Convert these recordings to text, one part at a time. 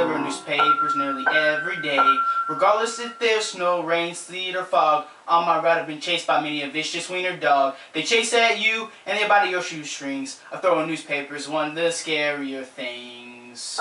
deliver newspapers nearly every day. Regardless if there's snow, rain, sleet, or fog, on my route I've been chased by many a vicious wiener dog. They chase at you and they bite at your shoestrings. Throwing newspapers, one of the scarier things.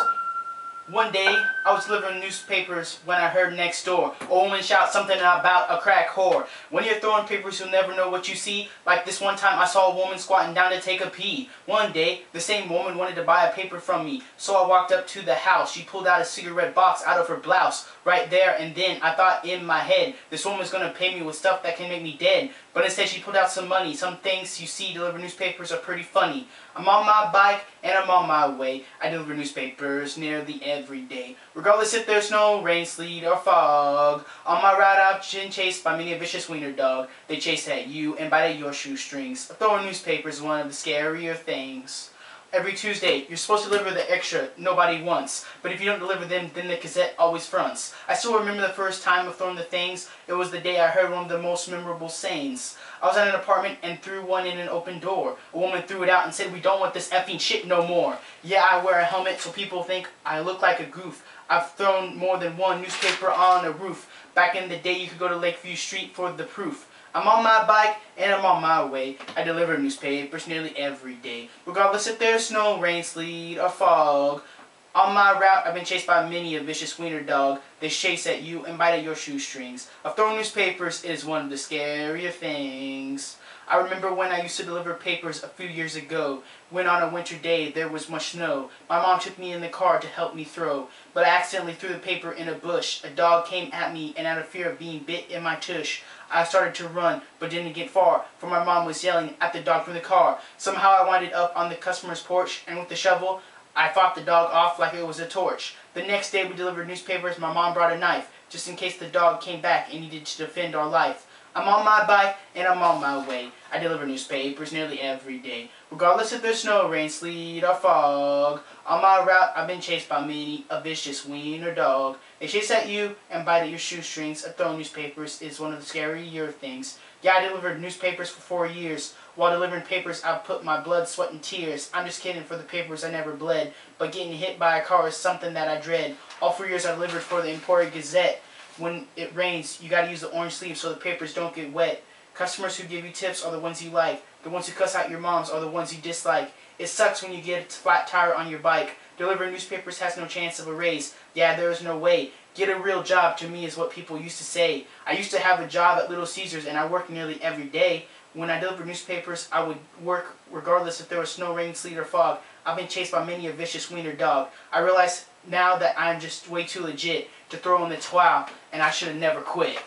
One day, I was delivering newspapers when I heard next door a woman shout something about a crack whore. When you're throwing papers, you'll never know what you see. Like this one time I saw a woman squatting down to take a pee. One day, the same woman wanted to buy a paper from me, so I walked up to the house. She pulled out a cigarette box out of her blouse. Right there and then, I thought in my head, this woman's going to pay me with stuff that can make me dead. But instead, she pulled out some money. Some things you see deliver newspapers are pretty funny. I'm on my bike and I'm on my way. I deliver newspapers nearly every day. Regardless if there's snow, rain, sleet, or fog. On my route, I've been chased by many a vicious wiener dog. They chase at you and bite at your shoestrings. Throwing newspapers is one of the scarier things. Every Tuesday, you're supposed to deliver the extra nobody wants. But if you don't deliver them, then the Gazette always fronts. I still remember the first time of throwing the things. It was the day I heard one of the most memorable sayings. I was at an apartment and threw one in an open door. A woman threw it out and said, "We don't want this effing shit no more." Yeah, I wear a helmet so people think I look like a goof. I've thrown more than one newspaper on a roof. Back in the day, you could go to Lakeview Street for the proof. I'm on my bike and I'm on my way. I deliver newspapers nearly every day. Regardless if there's snow, rain, sleet, or fog. On my route, I've been chased by many a vicious wiener dog. They chase at you and bite at your shoestrings. Throwing newspapers is one of the scarier things. I remember when I used to deliver papers a few years ago, when on a winter day there was much snow. My mom took me in the car to help me throw, but I accidentally threw the paper in a bush. A dog came at me, and out of fear of being bit in my tush, I started to run, but didn't get far, for my mom was yelling at the dog from the car. Somehow I winded up on the customer's porch, and with the shovel, I fought the dog off like it was a torch. The next day we delivered newspapers. My mom brought a knife, just in case the dog came back and needed to defend our life. I'm on my bike and I'm on my way. I deliver newspapers nearly every day. Regardless if there's snow, rain, sleet, or fog. On my route, I've been chased by many a vicious wiener dog. They chase at you and bite at your shoestrings. Throwing newspapers is one of the scarier things. Yeah, I delivered newspapers for 4 years. While delivering papers, I put my blood, sweat, and tears. I'm just kidding, for the papers I never bled. But getting hit by a car is something that I dread. All 4 years I delivered for the imported Gazette. When it rains, you gotta use the orange sleeve so the papers don't get wet. Customers who give you tips are the ones you like. The ones who cuss out your moms are the ones you dislike. It sucks when you get a flat tire on your bike. Delivering newspapers has no chance of a raise. Yeah, there is no way. Get a real job, to me, is what people used to say. I used to have a job at Little Caesars and I worked nearly every day. When I delivered newspapers, I would work regardless if there was snow, rain, sleet, or fog. I've been chased by many a vicious wiener dog. I realize now that I'm just way too legit to throw in the towel, and I should have never quit.